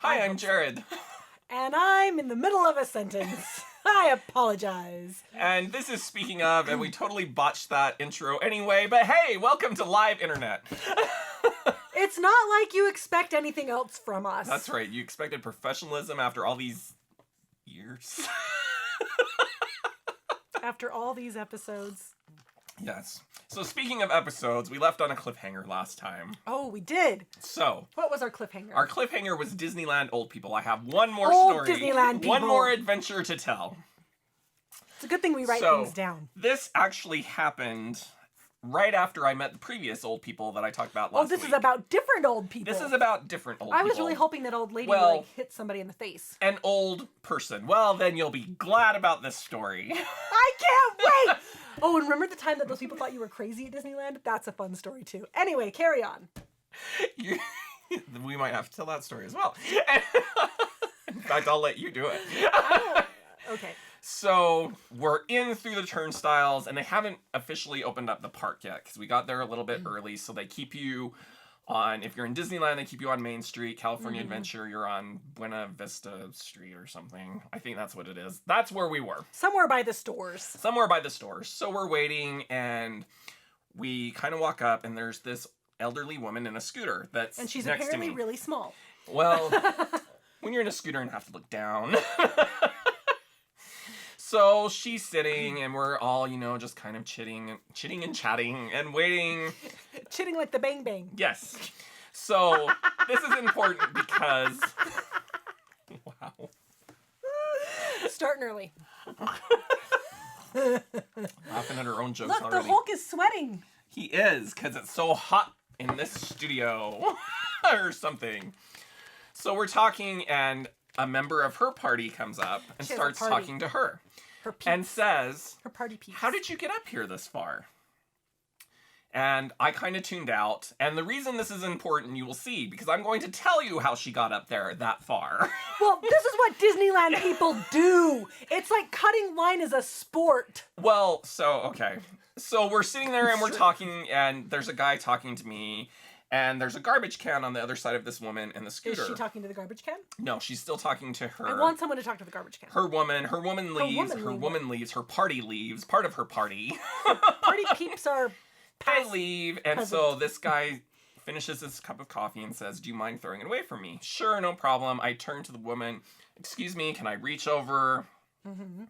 Hi, I'm Jared. And I'm in the middle of a sentence. I apologize. And this is Speaking Of, and we totally botched that intro anyway, but hey, welcome to live internet. It's not like you expect anything else from us. That's right, you expected professionalism after all these years. After all these episodes. Yes. So speaking of episodes, we left on a cliffhanger last time. Oh, we did. So. What was our cliffhanger? Our cliffhanger was Disneyland old people. I have one more old story. Disneyland people. One more adventure to tell. It's a good thing we write things down. This actually happened right after I met the previous old people that I talked about last week. Oh, this is about different old people. This is about different old people. I was really hoping that old lady would hit somebody in the face. An old person. Well, then you'll be glad about this story. I can't wait! Oh, and remember the time that those people thought you were crazy at Disneyland? That's a fun story, too. Anyway, carry on. We might have to tell that story as well. In fact, I'll let you do it. Okay. So, we're in through the turnstiles, and they haven't officially opened up the park yet, because we got there a little bit early, so they keep you on, if you're in Disneyland, they keep you on Main Street. California Adventure, you're on Buena Vista Street or something. I think that's what it is. That's where we were. Somewhere by the stores. Somewhere by the stores. So we're waiting, and we kind of walk up, and there's this elderly woman in a scooter that's and she's next to me. apparently really small. Well, when you're in a scooter and have to look down. So she's sitting, and we're all, just kind of chitting and chatting and waiting. Chitting like the Bang Bang. Yes. So this is important because... Wow. Starting early. Laughing at her own jokes Look, already. the Hulk is sweating. He is, because it's so hot in this studio. Or something. So we're talking, and a member of her party comes up and starts talking to her. Her peeps. And says, her party peeps. How did you get up here this far? And I kind of tuned out. And the reason this is important, you will see, because I'm going to tell you how she got up there that far. Well, this is what Disneyland people do. It's like cutting line is a sport. Well, okay. So we're sitting there and we're talking, and there's a guy talking to me. And there's a garbage can on the other side of this woman in the scooter. Is she talking to the garbage can? No, she's still talking to her. I want someone to talk to the garbage can. Her woman leaves. Her woman leaves. Her party leaves. Part of her party. Party peeps are They leave, and so this guy finishes his cup of coffee and says, do you mind throwing it away from me? Sure, no problem. I turn to the woman. Excuse me, can I reach over? Mm-hmm.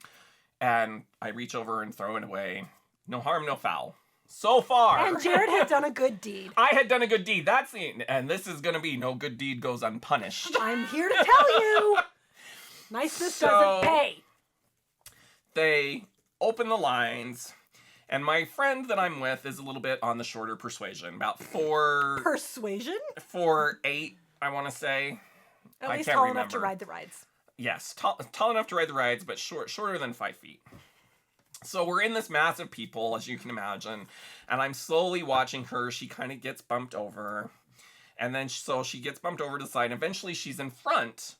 And I reach over and throw it away. No harm, no foul. So far. And Jared had done a good deed. I had done a good deed. That's the... And this is going to be no good deed goes unpunished. I'm here to tell you. Niceness doesn't pay. They open the lines, and my friend that I'm with is a little bit on the shorter persuasion. About 4... Persuasion? 4'8", I want to say. At I least can't tall remember. enough to ride the rides. Yes, tall enough to ride the rides, but shorter than 5 feet. So we're in this mass of people, as you can imagine, and I'm slowly watching her. She kind of gets bumped over, and then so she gets bumped over to the side, and eventually she's in front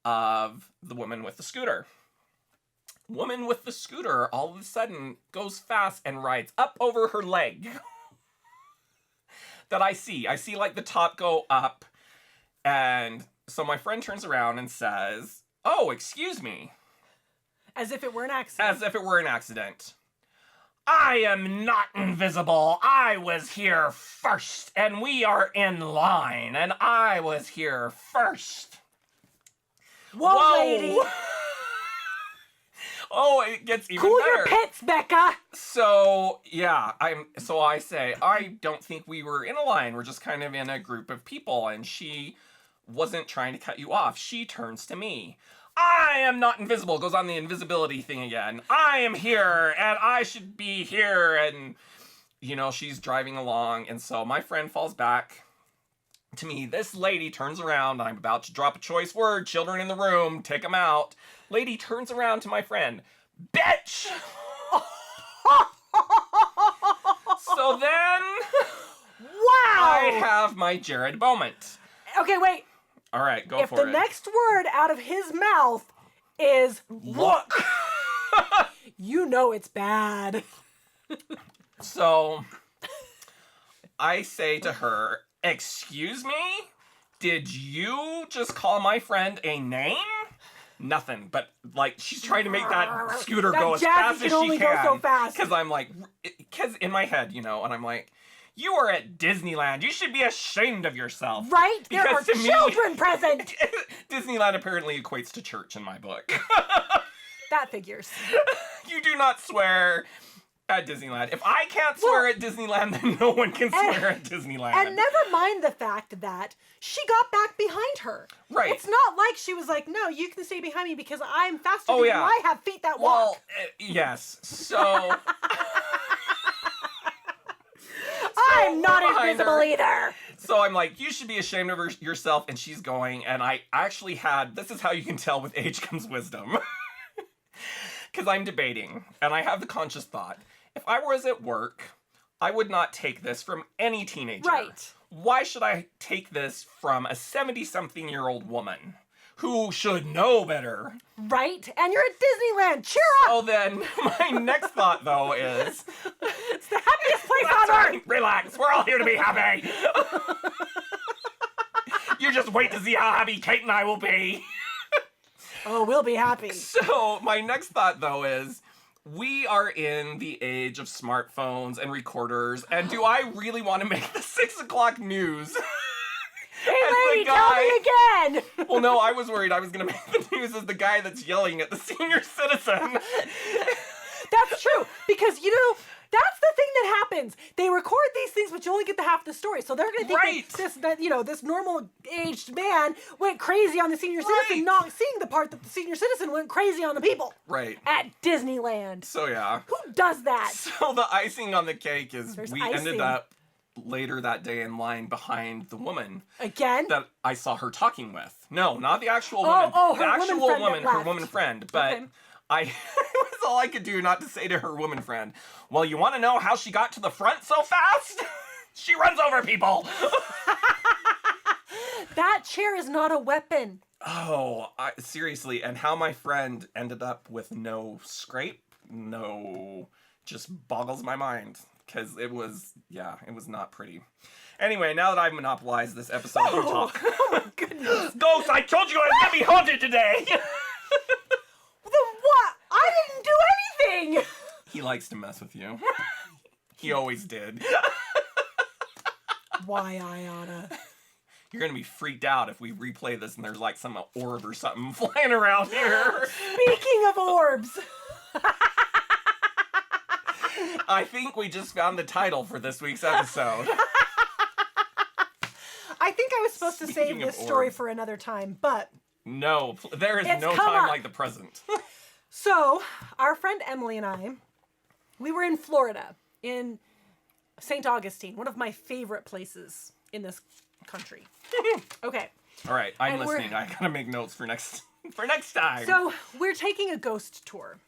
of the woman with the scooter. Woman with the scooter all of a sudden goes fast and rides up over her leg. That I see like the top go up, and so my friend turns around and says, "Oh, excuse me." As if it were an accident. As if it were an accident. I am not invisible. I was here first, and we are in line, and I was here first. Whoa, lady. Oh, it gets even cool better. Your pits, Becca. So, yeah, I say, I don't think we were in a line. We're just kind of in a group of people, and she wasn't trying to cut you off. She turns to me. I am not invisible. Goes on the invisibility thing again. I am here, and I should be here. And, she's driving along. And so my friend falls back to me. This lady turns around. I'm about to drop a choice word. Children in the room, take them out. Lady turns around to my friend. Bitch! So then... Wow! I have my Jared moment. Okay, wait. All right, go for it. If the next word out of his mouth is look, you know it's bad. So I say to her, excuse me? did you just call my friend a name? Nothing, but like she's trying to make that scooter go as fast as she only can. go so fast. Because I'm like, because in my head, and I'm like, you are at Disneyland. You should be ashamed of yourself. Right? There are Because to children present. Disneyland apparently equates to church in my book. That figures. You do not swear at Disneyland. If I can't swear at Disneyland, then no one can swear at Disneyland. And never mind the fact that she got back behind her. Right. It's not like she was like, no, you can stay behind me because I'm faster than you. Yeah. I have feet that Well, walk. yes. So... I'm not behind invisible her. either. So I'm like, you should be ashamed of yourself. And she's going, and I actually had, this is how you can tell with age comes wisdom. Because I'm debating, and I have the conscious thought, if I was at work, I would not take this from any teenager. Right. Why should I take this from a 70-something-year-old woman who should know better? Right? And you're at Disneyland. Cheer up. So then, my next thought, though, is... It's the happiest place That's on right, earth. relax, we're all here to be happy. You just wait to see how happy Kate and I will be. Oh, we'll be happy. So, my next thought, though, is... We are in the age of smartphones and recorders, and do I really want to make the 6 o'clock news? Hey, lady, tell me again. Well, no, I was worried I was going to make the news as the guy that's yelling at the senior citizen. That's true, because, that's the thing that happens. They record these things, but you only get the half the story. So they're going to think this normal-aged man went crazy on the senior citizen, not seeing the part that the senior citizen went crazy on the people. Right. At Disneyland. So, yeah. Who does that? So the icing on the cake is we icing. ended up later that day in line behind the woman. Again? That I saw her talking with. No, not the actual woman. Oh, the her actual woman friend woman, that her left. woman friend. But Okay. it was all I could do not to say to her woman friend, well, you want to know how she got to the front so fast? She runs over people. That chair is not a weapon. Oh, seriously. And how my friend ended up with no scrape, just boggles my mind. Because it was not pretty. Anyway, now that I've monopolized this episode, you talk. Oh my goodness. Ghost, I told you I was going to be haunted today. What? I didn't do anything. He likes to mess with you. He always did. Why, Ayana? You're going to be freaked out if we replay this and there's like some orb or something flying around here. Speaking of orbs. I think we just found the title for this week's episode. I think I was supposed to save Speaking of this story orbs. for another time, but... No, there is It's no come time up. like the present. So, our friend Emily and I, we were in Florida, in St. Augustine, one of my favorite places in this country. Okay. All right, I'm And we're- listening. I gotta make notes for next time. So, we're taking a ghost tour.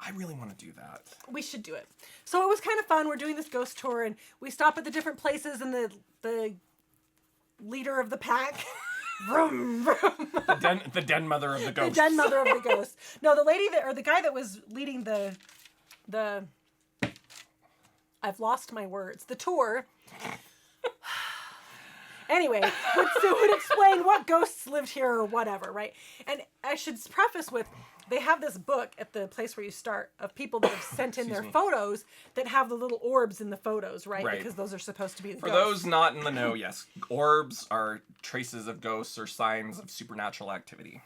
I really want to do that. We should do it. So it was kind of fun. We're doing this ghost tour, and we stop at the different places, and the leader of the pack, vroom, vroom, The den mother of the the ghost. den mother of the ghost. No, the lady that, or the guy that was leading the I've lost my words. The tour. Anyway, would explain what ghosts lived here or whatever, right? And I should preface with, they have this book at the place where you start of people that have sent in their photos that have the little orbs in the photos, right? Right. Because those are supposed to be the For ghosts. those not in the know, yes, orbs are traces of ghosts or signs of supernatural activity.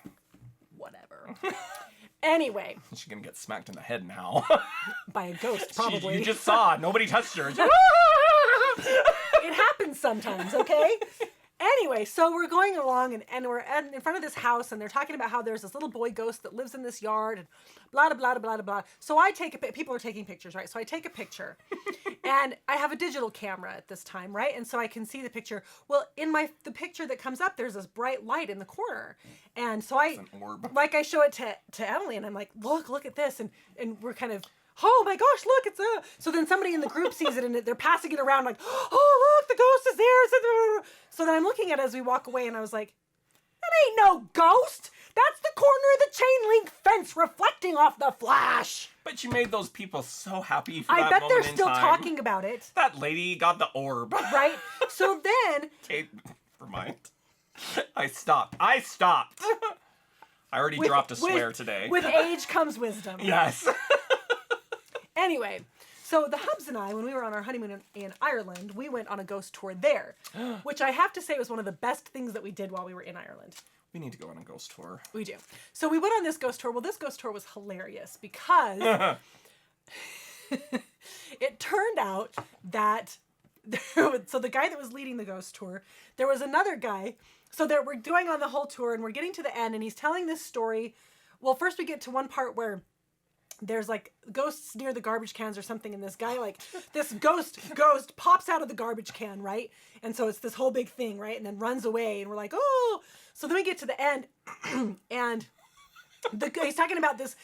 Whatever. Anyway, She's gonna get smacked in the head now. by a ghost, probably. You just saw. Nobody touched her. It happens sometimes, okay? Anyway, so we're going along, and we're in front of this house, and they're talking about how there's this little boy ghost that lives in this yard, and blah, blah, blah, blah, blah. So I take people are taking pictures, right? So I take a picture, and I have a digital camera at this time, right? And so I can see the picture. Well, in the picture that comes up, there's this bright light in the corner. And so an orb. like I show it to Emily, and I'm like, look at this, and we're kind of, oh my gosh, look, it's a... So then somebody in the group sees it, and they're passing it around like, oh, look, the ghost is there. So then I'm looking at it as we walk away, and I was like, that ain't no ghost. That's the corner of the chain link fence reflecting off the flash. But you made those people so happy for I that bet moment they're in still time. talking about it, That lady got the orb. right? So then... Kate, for mine. I stopped. I already dropped a swear today. With age comes wisdom. Yes. Anyway, so the Hubs and I, when we were on our honeymoon in Ireland, we went on a ghost tour there, which I have to say was one of the best things that we did while we were in Ireland. We need to go on a ghost tour. We do. So we went on this ghost tour. Well, this ghost tour was hilarious because it turned out that so the guy that was leading the ghost tour, there was another guy. So we're going on the whole tour and we're getting to the end and he's telling this story. Well, first we get to one part where there's like ghosts near the garbage cans or something, and this guy, like, this ghost pops out of the garbage can, right? And so it's this whole big thing, right? And then runs away, and we're like, oh. So then we get to the end, and he's talking about this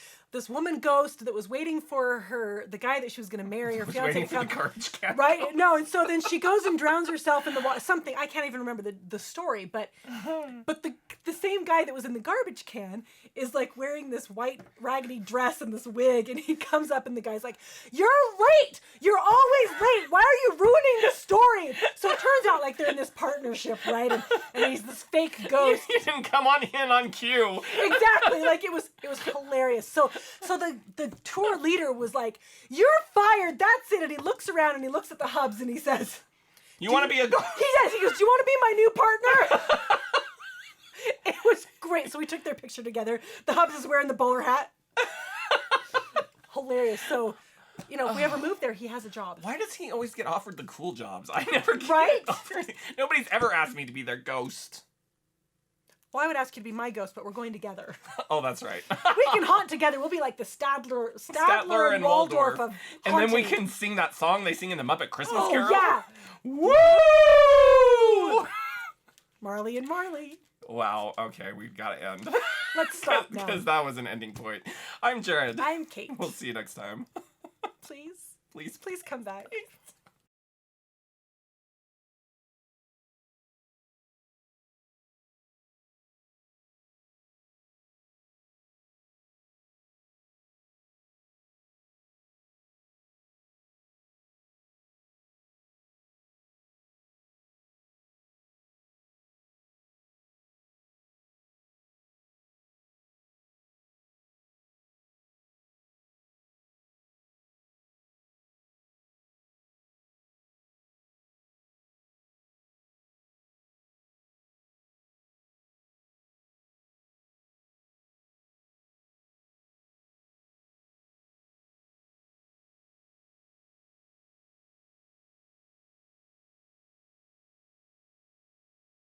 woman ghost that was waiting for the guy that she was going to marry, her fiance. Waiting for the garbage can. Right? No, and so then she goes and drowns herself in the water. Something, I can't even remember the story, but the same guy that was in the garbage can is like wearing this white raggedy dress and this wig, and he comes up and the guy's like, "You're late! You're always late! Why are you ruining the story?" So it turns out like they're in this partnership, right? And he's this fake ghost. You didn't come on in on cue. Exactly. Like it was hilarious. So the tour leader was like, "You're fired. That's it." And he looks around and he looks at the Hubs and he says, You want to be a ghost? He says, "Do you want to be my new partner?" It was great. So we took their picture together. The Hubs is wearing the bowler hat. Hilarious. So, if we ever move there, he has a job. Why does he always get offered the cool jobs? I never get Right? offered. Nobody's ever asked me to be their ghost. Well, I would ask you to be my ghost, but we're going together. Oh, that's right. We can haunt together. We'll be like the Stadler and Waldorf of and then we haunting. can sing that song they sing in the Muppet Christmas Carol. Yeah. Woo! Marley and Marley. Wow. Okay, we've got to end. Let's stop now. Because that was an ending point. I'm Jared. I'm Kate. We'll see you next time. Please. Please. Please come back.